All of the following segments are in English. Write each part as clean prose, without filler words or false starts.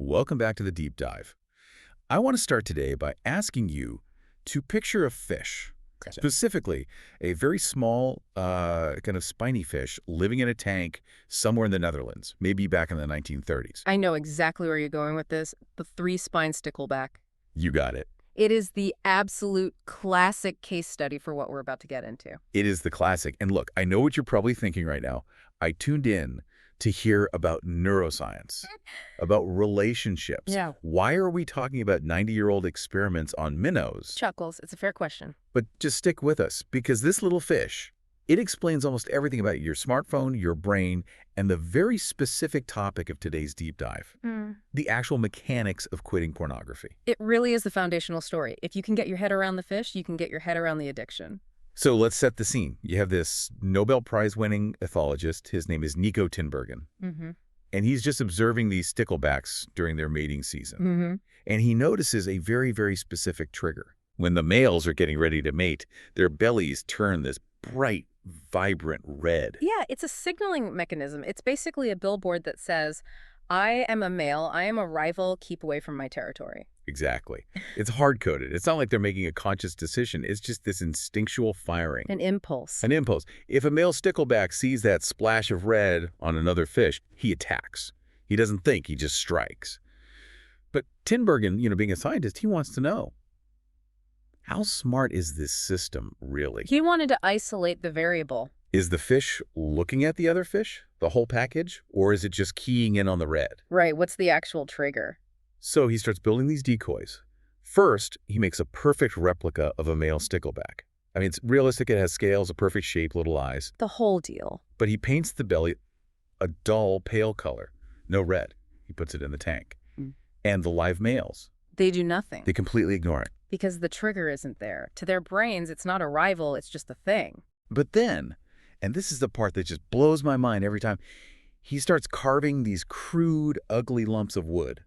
Welcome back to the deep dive. I want to start today by asking you to picture a fish, Gotcha. specifically a very small, kind of spiny fish living in a tank somewhere in the Netherlands, maybe back in the 1930s. I know exactly where you're going with this. The three-spine stickleback. You got it. It is the absolute classic case study for what we're about to get into. It is the classic. And look, I know what you're probably thinking right now. I tuned in to hear about neuroscience, about relationships. Yeah. Why are we talking about 90-year-old experiments on minnows? Chuckles. It's a fair question. But just stick with us, because this little fish, it explains almost everything about your smartphone, your brain, and the very specific topic of today's deep dive, the actual mechanics of quitting pornography. It really is the foundational story. If you can get your head around the fish, you can get your head around the addiction. So let's set the scene. You have this Nobel Prize-winning ethologist. His name is Nico Tinbergen. And he's just observing these sticklebacks during their mating season. And he notices a very, very specific trigger. When the males are getting ready to mate, their bellies turn this bright, vibrant red. Yeah, it's a signaling mechanism. It's basically a billboard that says, I am a male, I am a rival, keep away from my territory. Exactly. It's hard-coded. It's not like they're making a conscious decision. It's just this instinctual firing. An impulse. An impulse. If a male stickleback sees that splash of red on another fish, he attacks. He doesn't think, he just strikes. But Tinbergen, being a scientist, he wants to know, how smart is this system, really? He wanted to isolate the variable. Is the fish looking at the other fish, the whole package, or is it just keying in on the red? Right, what's the actual trigger? So he starts building these decoys. First, he makes a perfect replica of a male stickleback. I mean, it's realistic, it has scales, a perfect shape, little eyes. The whole deal. But he paints the belly a dull, pale color, no red. He puts it in the tank. And the live males, They do nothing. they completely ignore it. Because the trigger isn't there. To their brains, it's not a rival, it's just a thing. But then, and this is the part that just blows my mind every time, he starts carving these crude, ugly lumps of wood.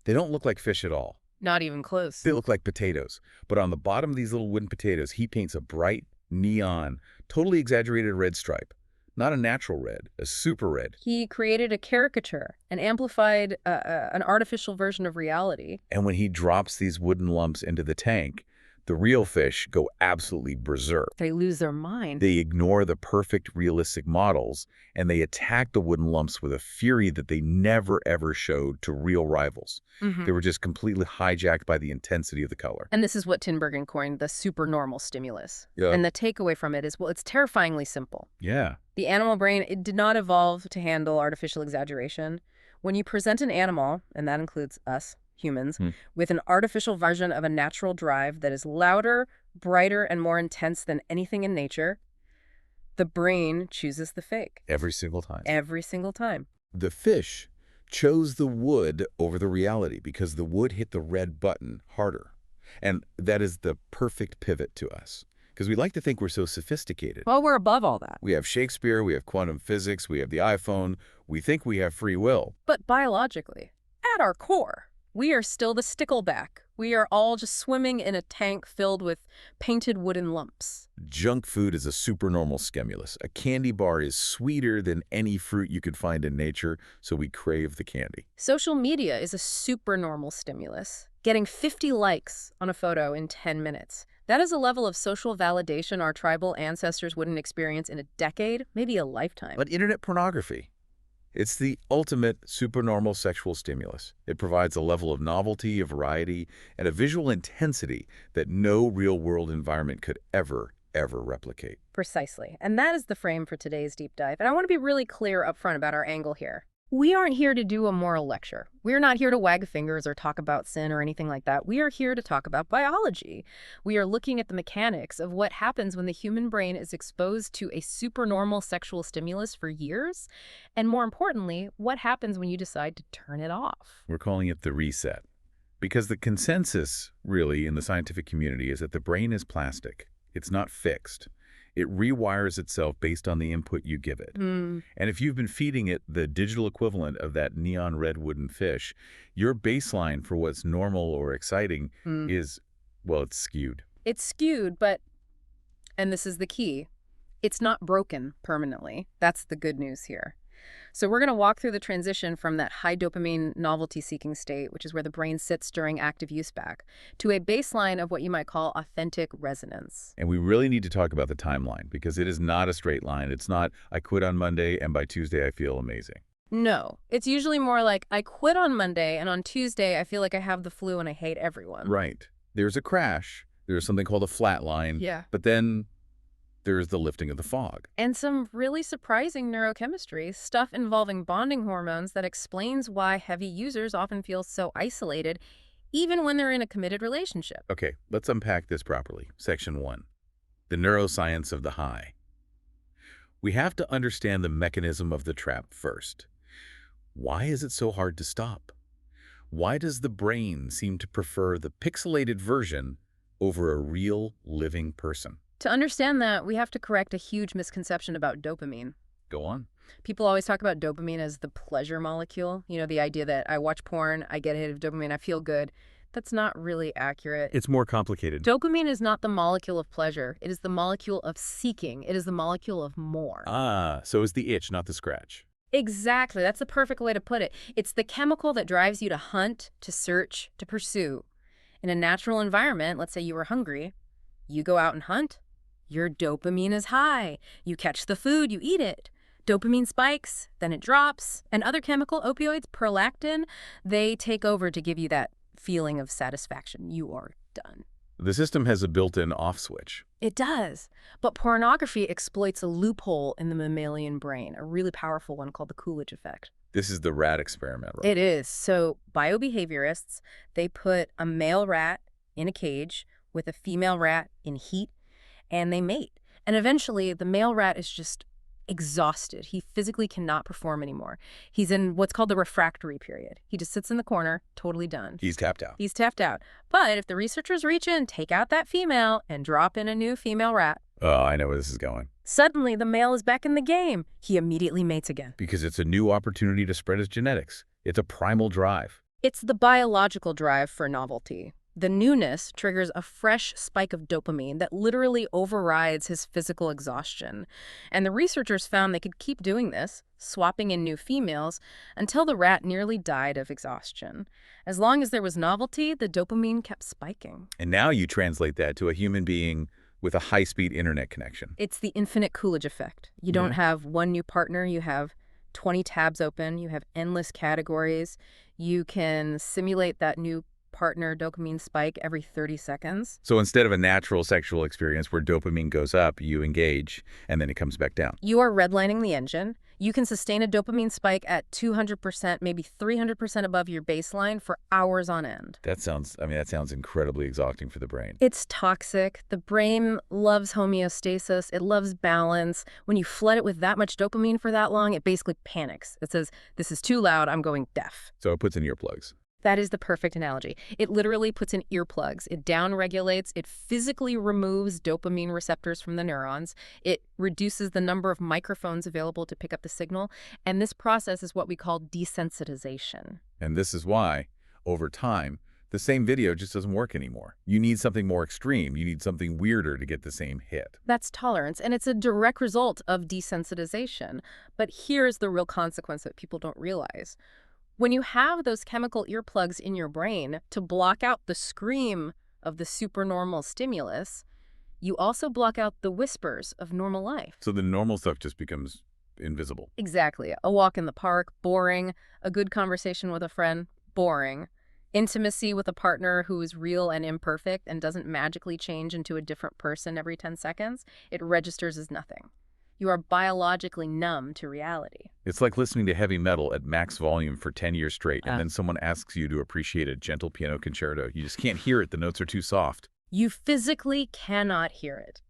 They don't look like fish at all. Not even close. They look like potatoes. But on the bottom of these little wooden potatoes, he paints a bright, neon, totally exaggerated red stripe. Not a natural red, a super red. He created a caricature, an amplified, an artificial version of reality. And when he drops these wooden lumps into the tank, the real fish go absolutely berserk. They lose their mind. They ignore the perfect, realistic models, and they attack the wooden lumps with a fury that they never, ever showed to real rivals. They were just completely hijacked by the intensity of the color. And this is what Tinbergen coined the supernormal stimulus. Yeah. And the takeaway from it is, well, it's terrifyingly simple. Yeah. The animal brain, it did not evolve to handle artificial exaggeration. When you present an animal, and that includes us, humans, with an artificial version of a natural drive that is louder, brighter, and more intense than anything in nature, the brain chooses the fake. Every single time. Every single time. The fish chose the wood over the reality because the wood hit the red button harder. And that is the perfect pivot to us. Because we like to think we're so sophisticated. Well, we're above all that. We have Shakespeare, we have quantum physics, we have the iPhone. We think we have free will. But biologically, at our core, we are still the stickleback. We are all just swimming in a tank filled with painted wooden lumps. Junk food is a supernormal stimulus. A candy bar is sweeter than any fruit you could find in nature, so we crave the candy. Social media is a supernormal stimulus. Getting 50 likes on a photo in 10 minutes. That is a level of social validation our tribal ancestors wouldn't experience in a decade, maybe a lifetime. But internet pornography, it's the ultimate supernormal sexual stimulus. It provides a level of novelty, a variety, and a visual intensity that no real-world environment could ever replicate. Precisely. And that is the frame for today's deep dive. And I want to be really clear up front about our angle here. We aren't here to do a moral lecture. We're not here to wag fingers or talk about sin or anything like that. We are here to talk about biology. We are looking at the mechanics of what happens when the human brain is exposed to a supernormal sexual stimulus for years, and more importantly, what happens when you decide to turn it off. We're calling it the reset. Because the consensus, really, in the scientific community is that the brain is plastic. It's not fixed. It rewires itself based on the input you give it. And if you've been feeding it the digital equivalent of that neon red wooden fish, your baseline for what's normal or exciting is, well, it's skewed. It's skewed, but, and this is the key, it's not broken permanently. That's the good news here. So we're going to walk through the transition from that high dopamine novelty-seeking state, which is where the brain sits during active use back, to a baseline of what you might call authentic resonance. And we really need to talk about the timeline because it is not a straight line. It's not, I quit on Monday and by Tuesday I feel amazing. No, it's usually more like, I quit on Monday and on Tuesday I feel like I have the flu and I hate everyone. Right. There's a crash. There's something called a flat line. Yeah. But then there's the lifting of the fog. And some really surprising neurochemistry, stuff involving bonding hormones that explains why heavy users often feel so isolated, even when they're in a committed relationship. Okay, let's unpack this properly. Section 1. The neuroscience of the high. We have to understand the mechanism of the trap first. Why is it so hard to stop? Why does the brain seem to prefer the pixelated version over a real, living person? To understand that, we have to correct a huge misconception about dopamine. Go on. People always talk about dopamine as the pleasure molecule. You know, the idea that I watch porn, I get a hit of dopamine, I feel good. That's not really accurate. It's more complicated. Dopamine is not the molecule of pleasure. It is the molecule of seeking. It is the molecule of more. Ah, so is the itch, not the scratch. Exactly. That's the perfect way to put it. It's the chemical that drives you to hunt, to search, to pursue. In a natural environment, let's say you were hungry, you go out and hunt, your dopamine is high. You catch the food, you eat it. Dopamine spikes, then it drops. And other chemical opioids, prolactin, they take over to give you that feeling of satisfaction. You are done. The system has a built-in off switch. It does. But pornography exploits a loophole in the mammalian brain, a really powerful one called the Coolidge effect. This is the rat experiment, right? It is. So biobehaviorists, they put a male rat in a cage with a female rat in heat, and they mate. And eventually, the male rat is just exhausted. He physically cannot perform anymore. He's in what's called the refractory period. He just sits in the corner, totally done. He's tapped out. He's tapped out. But if the researchers reach in, take out that female, and drop in a new female rat, Oh, I know where this is going. suddenly the male is back in the game. He immediately mates again. Because it's a new opportunity to spread his genetics. It's a primal drive. It's the biological drive for novelty. The newness triggers a fresh spike of dopamine that literally overrides his physical exhaustion. And the researchers found they could keep doing this, swapping in new females, until the rat nearly died of exhaustion. As long as there was novelty, the dopamine kept spiking. And now you translate that to a human being with a high-speed internet connection. It's the infinite Coolidge effect. You don't have one new partner, you have 20 tabs open, you have endless categories. You can simulate that new partner dopamine spike every 30 seconds. So instead of a natural sexual experience where dopamine goes up, you engage, and then it comes back down. You are redlining the engine. You can sustain a dopamine spike at 200%, maybe 300% above your baseline for hours on end. That sounds incredibly exhausting for the brain. It's toxic. The brain loves homeostasis. It loves balance. When you flood it with that much dopamine for that long, it basically panics. It says, this is too loud, I'm going deaf. So it puts in earplugs. That is the perfect analogy. It literally puts in earplugs. It downregulates. It physically removes dopamine receptors from the neurons. It reduces the number of microphones available to pick up the signal. And this process is what we call desensitization. And this is why, over time, the same video just doesn't work anymore. You need something more extreme. You need something weirder to get the same hit. That's tolerance, and it's a direct result of desensitization. But here's the real consequence that people don't realize. When you have those chemical earplugs in your brain to block out the scream of the supernormal stimulus, you also block out the whispers of normal life. So the normal stuff just becomes invisible. Exactly. A walk in the park, boring. A good conversation with a friend, boring. Intimacy with a partner who is real and imperfect and doesn't magically change into a different person every 10 seconds, it registers as nothing. You are biologically numb to reality. It's like listening to heavy metal at max volume for 10 years straight, and then someone asks you to appreciate a gentle piano concerto. You just can't hear it. The notes are too soft. You physically cannot hear it.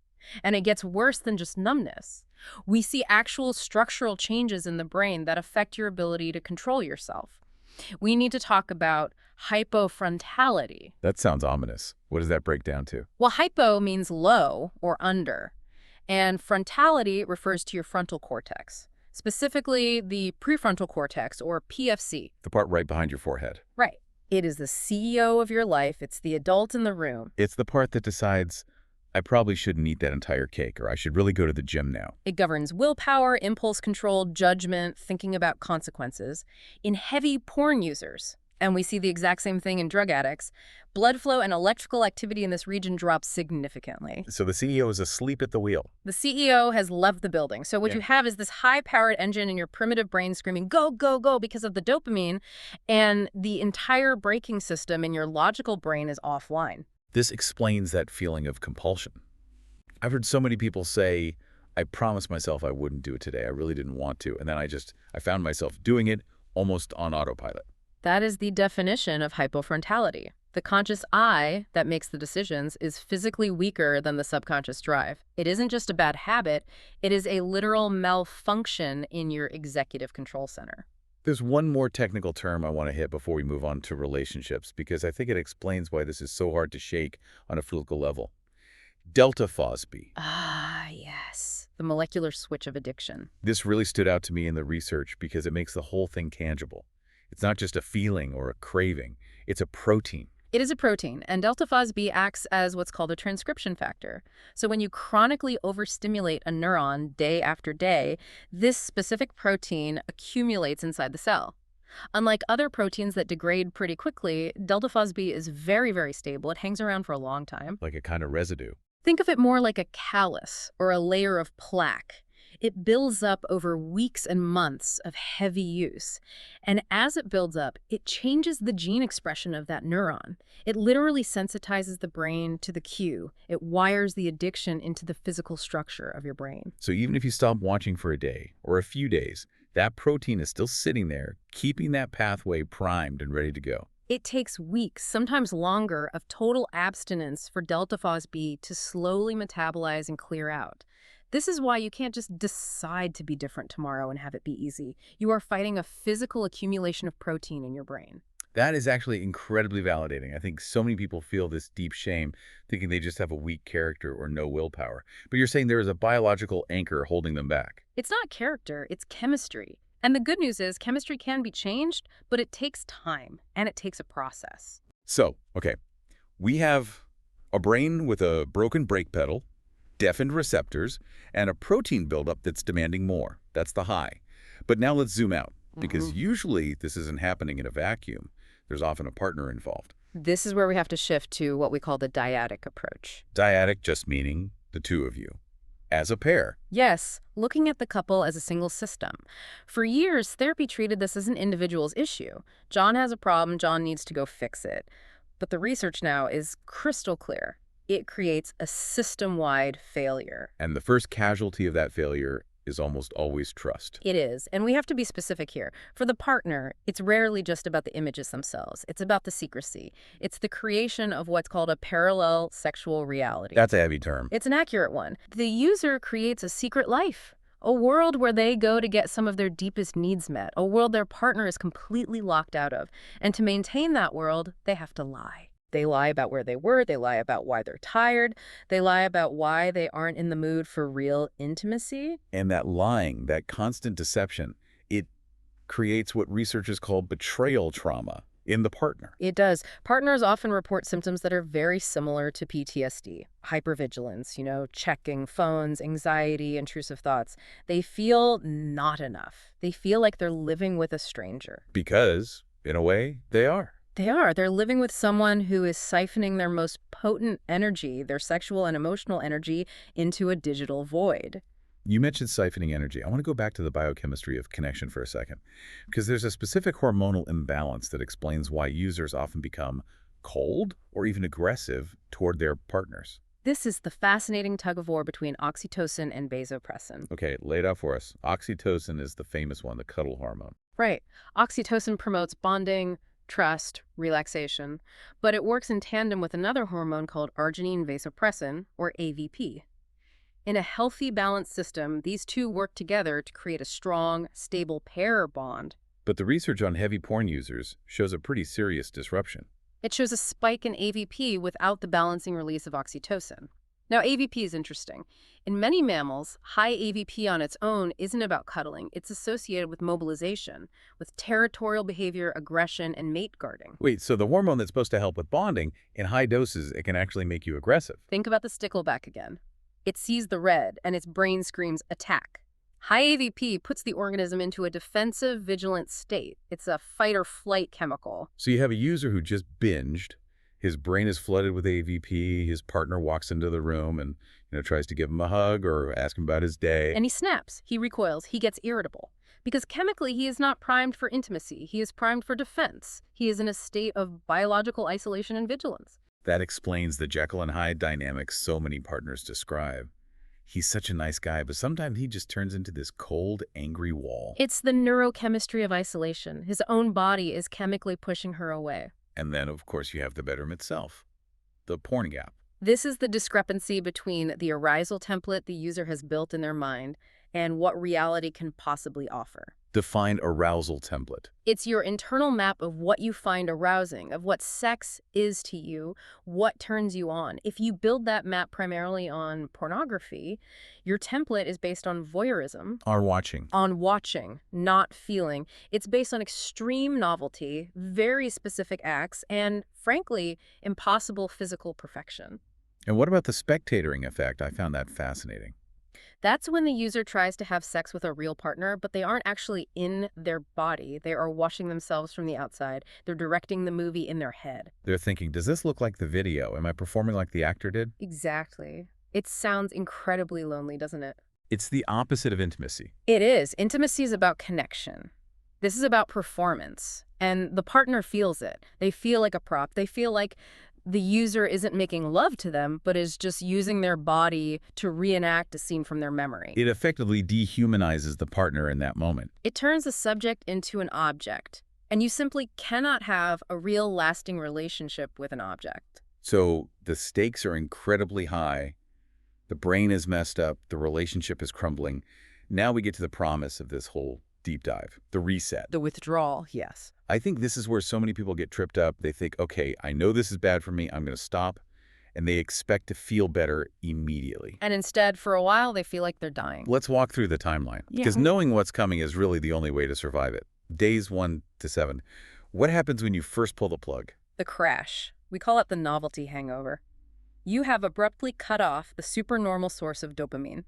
And it gets worse than just numbness. We see actual structural changes in the brain that affect your ability to control yourself. We need to talk about hypofrontality. That sounds ominous. What does that break down to? Well, hypo means low or under. And frontality refers to your frontal cortex, specifically the prefrontal cortex, or PFC. The part right behind your forehead. Right. It is the CEO of your life. It's the adult in the room. It's the part that decides, I probably shouldn't eat that entire cake, or I should really go to the gym now. It governs willpower, impulse control, judgment, thinking about consequences. In heavy porn users, and we see the exact same thing in drug addicts, blood flow and electrical activity in this region drops significantly. So the CEO is asleep at the wheel. The CEO has left the building. So what you have is this high-powered engine in your primitive brain screaming, go, go, go, because of the dopamine, and the entire braking system in your logical brain is offline. This explains that feeling of compulsion. I've heard so many people say, I promised myself I wouldn't do it today. I really didn't want to. And then I found myself doing it almost on autopilot. That is the definition of hypofrontality. The conscious I that makes the decisions is physically weaker than the subconscious drive. It isn't just a bad habit, it is a literal malfunction in your executive control center. There's one more technical term I want to hit before we move on to relationships, because I think it explains why this is so hard to shake on a physical level. Delta FOSB. Ah, yes. The molecular switch of addiction. This really stood out to me in the research because it makes the whole thing tangible. It's not just a feeling or a craving. It's a protein. It is a protein, and delta FOSB acts as what's called a transcription factor. So when you chronically overstimulate a neuron day after day, this specific protein accumulates inside the cell. Unlike other proteins that degrade pretty quickly, delta FOSB is very, very stable. It hangs around for a long time. Like a kind of residue. Think of it more like a callus or a layer of plaque. It builds up over weeks and months of heavy use. And as it builds up, it changes the gene expression of that neuron. It literally sensitizes the brain to the cue. It wires the addiction into the physical structure of your brain. So even if you stop watching for a day or a few days, that protein is still sitting there, keeping that pathway primed and ready to go. It takes weeks, sometimes longer, of total abstinence for delta FOSB to slowly metabolize and clear out. This is why you can't just decide to be different tomorrow and have it be easy. You are fighting a physical accumulation of protein in your brain. That is actually incredibly validating. I think so many people feel this deep shame, thinking they just have a weak character or no willpower. But you're saying there is a biological anchor holding them back. It's not character, it's chemistry. And the good news is chemistry can be changed, but it takes time and it takes a process. So, okay, we have a brain with a broken brake pedal, deafened receptors, and a protein buildup that's demanding more. That's the high. But now let's zoom out, because usually this isn't happening in a vacuum. There's often a partner involved. This is where we have to shift to what we call the dyadic approach. Dyadic just meaning the two of you, as a pair. Yes, looking at the couple as a single system. For years, therapy treated this as an individual's issue. John has a problem, John needs to go fix it. But the research now is crystal clear. It creates a system-wide failure. And the first casualty of that failure is almost always trust. It is, and we have to be specific here. For the partner, it's rarely just about the images themselves. It's about the secrecy. It's the creation of what's called a parallel sexual reality. That's a heavy term. It's an accurate one. The user creates a secret life, a world where they go to get some of their deepest needs met, a world their partner is completely locked out of. And to maintain that world, they have to lie. They lie about where they were, they lie about why they're tired, they lie about why they aren't in the mood for real intimacy. And that lying, that constant deception, it creates what researchers call betrayal trauma in the partner. It does. Partners often report symptoms that are very similar to PTSD. Hypervigilance, checking phones, anxiety, intrusive thoughts. They feel not enough. They feel like they're living with a stranger. Because, in a way, they are. They are. They're living with someone who is siphoning their most potent energy, their sexual and emotional energy, into a digital void. You mentioned siphoning energy. I want to go back to the biochemistry of connection for a second, because there's a specific hormonal imbalance that explains why users often become cold or even aggressive toward their partners. This is the fascinating tug-of-war between oxytocin and vasopressin. Okay, lay it out for us. Oxytocin is the famous one, the cuddle hormone. Right. Oxytocin promotes bonding, trust, relaxation, but it works in tandem with another hormone called arginine vasopressin, or AVP. In a healthy, balanced system, these two work together to create a strong, stable pair bond. But the research on heavy porn users shows a pretty serious disruption. It shows a spike in AVP without the balancing release of oxytocin. Now, AVP is interesting. In many mammals, high AVP on its own isn't about cuddling. It's associated with mobilization, with territorial behavior, aggression, and mate guarding. Wait, so the hormone that's supposed to help with bonding, in high doses, it can actually make you aggressive. Think about the stickleback again. It sees the red, and its brain screams, attack. High AVP puts the organism into a defensive, vigilant state. It's a fight-or-flight chemical. So you have a user who just binged, his brain is flooded with AVP, his partner walks into the room and tries to give him a hug or ask him about his day. And he snaps, he recoils, he gets irritable. Because chemically, he is not primed for intimacy. He is primed for defense. He is in a state of biological isolation and vigilance. That explains the Jekyll and Hyde dynamics so many partners describe. He's such a nice guy, but sometimes he just turns into this cold, angry wall. It's the neurochemistry of isolation. His own body is chemically pushing her away. And then, of course, you have the bedroom itself, the porn gap. This is the discrepancy between the arousal template the user has built in their mind and what reality can possibly offer. Define arousal template. It's your internal map of what you find arousing, of what sex is to you, what turns you on. If you build that map primarily on pornography, your template is based on voyeurism. On watching, not feeling. It's based on extreme novelty, very specific acts, and, frankly, impossible physical perfection. And what about the spectatoring effect? I found that fascinating. That's when the user tries to have sex with a real partner, but they aren't actually in their body. They are watching themselves from the outside. They're directing the movie in their head. They're thinking, does this look like the video? Am I performing like the actor did? Exactly. It sounds incredibly lonely, doesn't it? It's the opposite of intimacy. It is. Intimacy is about connection. This is about performance. And the partner feels it. They feel like a prop. They feel like the user isn't making love to them, but is just using their body to reenact a scene from their memory. It effectively dehumanizes the partner in that moment. It turns the subject into an object, and you simply cannot have a real lasting relationship with an object. So the stakes are incredibly high. The brain is messed up. The relationship is crumbling. Now we get to the promise of this whole deep dive, the reset. The withdrawal, yes. I think this is where so many people get tripped up. They think, okay, I know this is bad for me. I'm going to stop. And they expect to feel better immediately. And instead, for a while, they feel like they're dying. Let's walk through the timeline. Because knowing what's coming is really the only way to survive it. Days 1 to 7. What happens when you first pull the plug? The crash. We call it the novelty hangover. You have abruptly cut off the supernormal source of dopamine.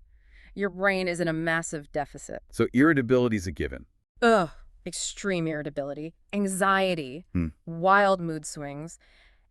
Your brain is in a massive deficit. So irritability is a given. Ugh. Extreme irritability, anxiety, wild mood swings,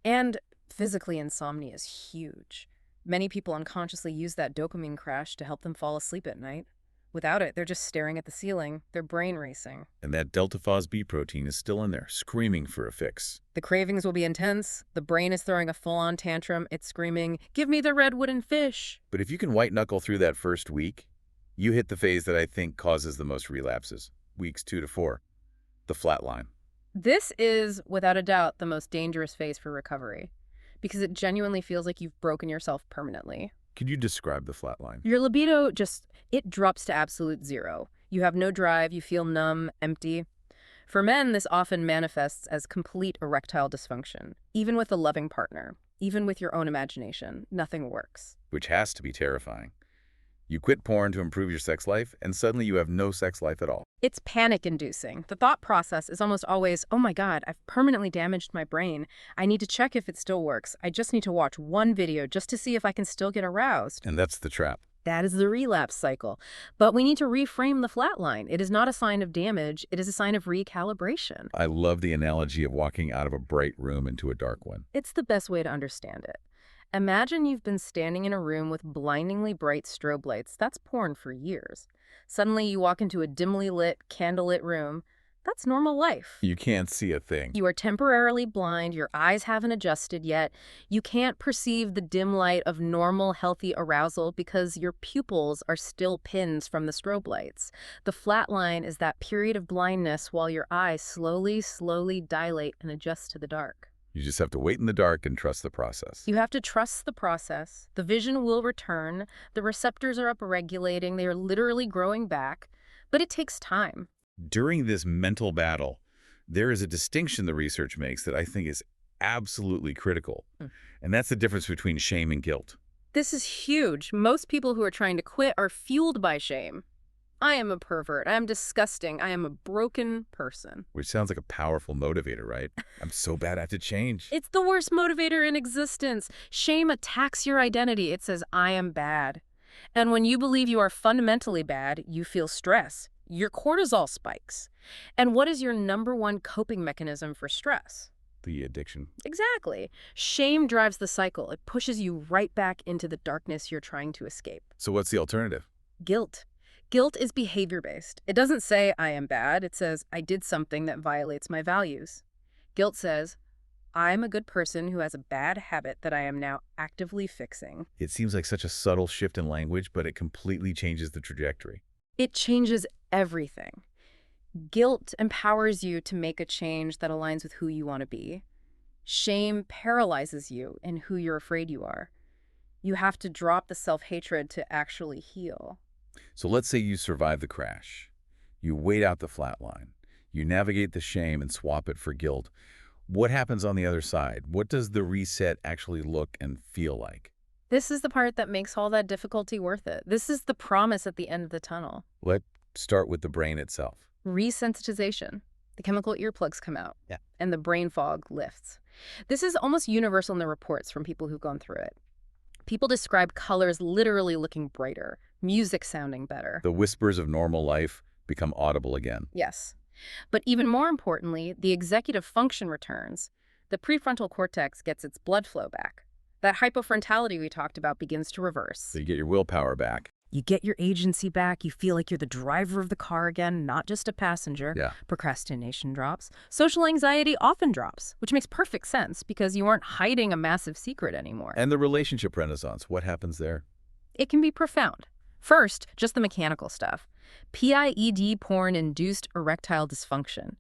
and physically insomnia is huge. Many people unconsciously use that dopamine crash to help them fall asleep at night. Without it, they're just staring at the ceiling, their brain racing. And that delta-phos-B protein is still in there, screaming for a fix. The cravings will be intense. The brain is throwing a full-on tantrum. It's screaming, "Give me the red wooden fish." But if you can white-knuckle through that first week, you hit the phase that I think causes the most relapses. Weeks 2 to 4, the flat line. This is, without a doubt, the most dangerous phase for recovery because it genuinely feels like you've broken yourself permanently. Could you describe the flat line? Your libido it drops to absolute zero. You have no drive, you feel numb, empty. For men, this often manifests as complete erectile dysfunction. Even with a loving partner, even with your own imagination, nothing works. Which has to be terrifying. You quit porn to improve your sex life, and suddenly you have no sex life at all. It's panic-inducing. The thought process is almost always, oh my God, I've permanently damaged my brain. I need to check if it still works. I just need to watch one video just to see if I can still get aroused. And that's the trap. That is the relapse cycle. But we need to reframe the flatline. It is not a sign of damage. It is a sign of recalibration. I love the analogy of walking out of a bright room into a dark one. It's the best way to understand it. Imagine you've been standing in a room with blindingly bright strobe lights. That's porn for years. Suddenly you walk into a dimly lit, candlelit room. That's normal life. You can't see a thing. You are temporarily blind. Your eyes haven't adjusted yet. You can't perceive the dim light of normal, healthy arousal because your pupils are still pins from the strobe lights. The flat line is that period of blindness while your eyes slowly dilate and adjust to the dark. You just have to wait in the dark and trust the process. You have to trust the process. The vision will return. The receptors are upregulating. They are literally growing back. But it takes time. During this mental battle, there is a distinction the research makes that I think is absolutely critical. And that's the difference between shame and guilt. This is huge. Most people who are trying to quit are fueled by shame. I am a pervert. I am disgusting. I am a broken person. Which sounds like a powerful motivator, right? I'm so bad I have to change. It's the worst motivator in existence. Shame attacks your identity. It says, I am bad. And when you believe you are fundamentally bad, you feel stress. Your cortisol spikes. And what is your #1 coping mechanism for stress? The addiction. Exactly. Shame drives the cycle. It pushes you right back into the darkness you're trying to escape. So what's the alternative? Guilt. Guilt is behavior-based. It doesn't say, I am bad. It says, I did something that violates my values. Guilt says, I'm a good person who has a bad habit that I am now actively fixing. It seems like such a subtle shift in language, but it completely changes the trajectory. It changes everything. Guilt empowers you to make a change that aligns with who you want to be. Shame paralyzes you in who you're afraid you are. You have to drop the self-hatred to actually heal. So let's say you survive the crash. You wait out the flat line. You navigate the shame and swap it for guilt. What happens on the other side? What does the reset actually look and feel like? This is the part that makes all that difficulty worth it. This is the promise at the end of the tunnel. Let's start with the brain itself. Resensitization. The chemical earplugs come out. Yeah. And the brain fog lifts. This is almost universal in the reports from people who've gone through it. People describe colors literally looking brighter, music sounding better. The whispers of normal life become audible again. Yes. But even more importantly, the executive function returns. The prefrontal cortex gets its blood flow back. That hypofrontality we talked about begins to reverse. So you get your willpower back. You get your agency back. You feel like you're the driver of the car again, not just a passenger. Yeah. Procrastination drops. Social anxiety often drops, which makes perfect sense because you aren't hiding a massive secret anymore. And the relationship renaissance, what happens there? It can be profound. First, just the mechanical stuff. PIED, porn-induced erectile dysfunction.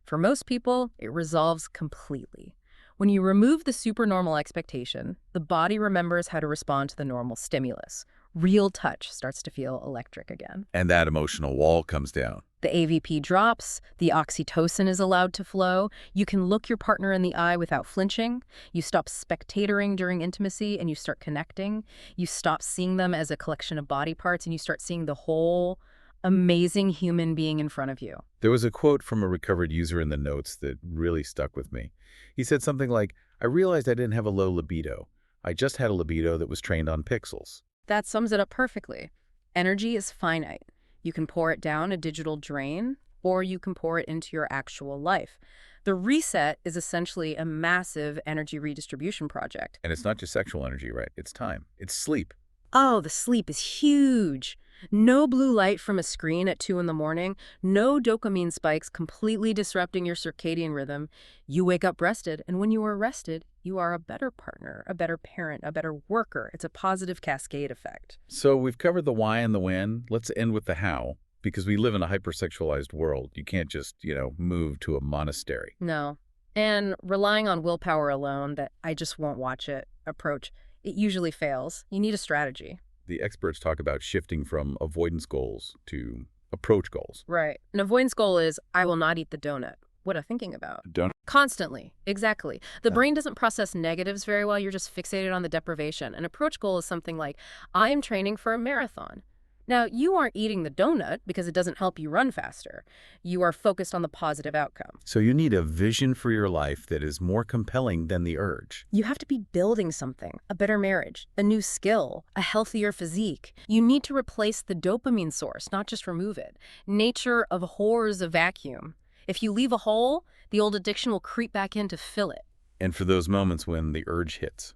For most people, it resolves completely. When you remove the supernormal expectation, the body remembers how to respond to the normal stimulus. Real touch starts to feel electric again. And that emotional wall comes down. The AVP drops, the oxytocin is allowed to flow, you can look your partner in the eye without flinching, you stop spectatoring during intimacy and you start connecting, you stop seeing them as a collection of body parts and you start seeing the whole amazing human being in front of you. There was a quote from a recovered user in the notes that really stuck with me. He said something like, I realized I didn't have a low libido. I just had a libido that was trained on pixels. That sums it up perfectly. Energy is finite. You can pour it down a digital drain, or you can pour it into your actual life. The reset is essentially a massive energy redistribution project. And it's not just sexual energy, right? It's time. It's sleep. Oh, the sleep is huge. No blue light from a screen at 2 in the morning, no dopamine spikes completely disrupting your circadian rhythm. You wake up rested, and when you are rested, you are a better partner, a better parent, a better worker. It's a positive cascade effect. So we've covered the why and the when. Let's end with the how, because we live in a hypersexualized world. You can't just, move to a monastery. No. And relying on willpower alone, that I just won't watch it approach, it usually fails. You need a strategy. The experts talk about shifting from avoidance goals to approach goals. Right. An avoidance goal is, I will not eat the donut. What I'm thinking about. Constantly. Exactly. The brain doesn't process negatives very well. You're just fixated on the deprivation. An approach goal is something like, I am training for a marathon. Now, you aren't eating the donut because it doesn't help you run faster. You are focused on the positive outcome. So you need a vision for your life that is more compelling than the urge. You have to be building something, a better marriage, a new skill, a healthier physique. You need to replace the dopamine source, not just remove it. Nature abhors a vacuum. If you leave a hole, the old addiction will creep back in to fill it. And for those moments when the urge hits,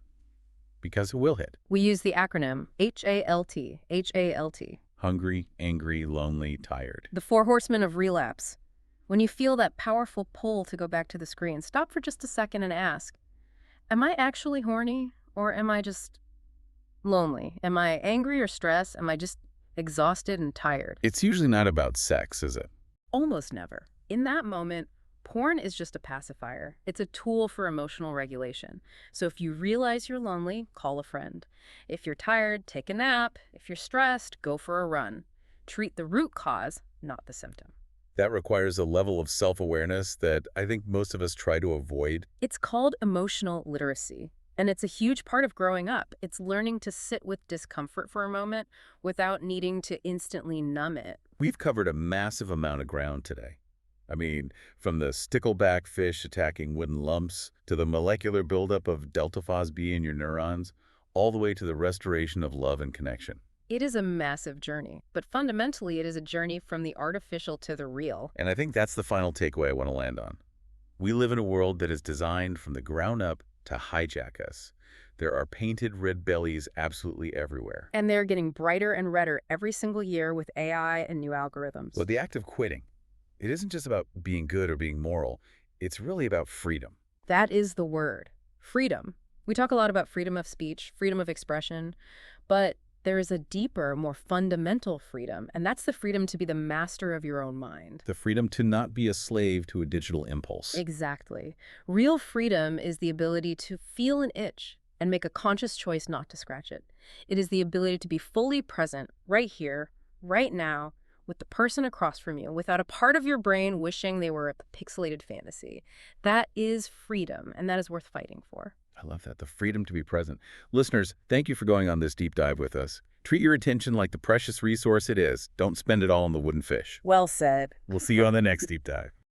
because it will hit. We use the acronym HALT, HALT. Hungry, angry, lonely, tired. The 4 horsemen of relapse. When you feel that powerful pull to go back to the screen, stop for just a second and ask, am I actually horny or am I just lonely? Am I angry or stressed? Am I just exhausted and tired? It's usually not about sex, is it? Almost never. In that moment, porn is just a pacifier. It's a tool for emotional regulation. So if you realize you're lonely, call a friend. If you're tired, take a nap. If you're stressed, go for a run. Treat the root cause, not the symptom. That requires a level of self-awareness that I think most of us try to avoid. It's called emotional literacy. And it's a huge part of growing up. It's learning to sit with discomfort for a moment without needing to instantly numb it. We've covered a massive amount of ground today. I mean, from the stickleback fish attacking wooden lumps to the molecular buildup of delta phos B in your neurons, all the way to the restoration of love and connection. It is a massive journey, but fundamentally it is a journey from the artificial to the real. And I think that's the final takeaway I want to land on. We live in a world that is designed from the ground up to hijack us. There are painted red bellies absolutely everywhere. And they're getting brighter and redder every single year with AI and new algorithms. So the act of quitting, it isn't just about being good or being moral. It's really about freedom. That is the word. Freedom. We talk a lot about freedom of speech, freedom of expression, but there is a deeper, more fundamental freedom, and that's the freedom to be the master of your own mind. The freedom to not be a slave to a digital impulse. Exactly. Real freedom is the ability to feel an itch and make a conscious choice not to scratch it. It is the ability to be fully present right here, right now, with the person across from you, without a part of your brain wishing they were a pixelated fantasy. That is freedom, and that is worth fighting for. I love that, the freedom to be present. Listeners, thank you for going on this deep dive with us. Treat your attention like the precious resource it is. Don't spend it all on the wooden fish. Well said. We'll see you on the next deep dive.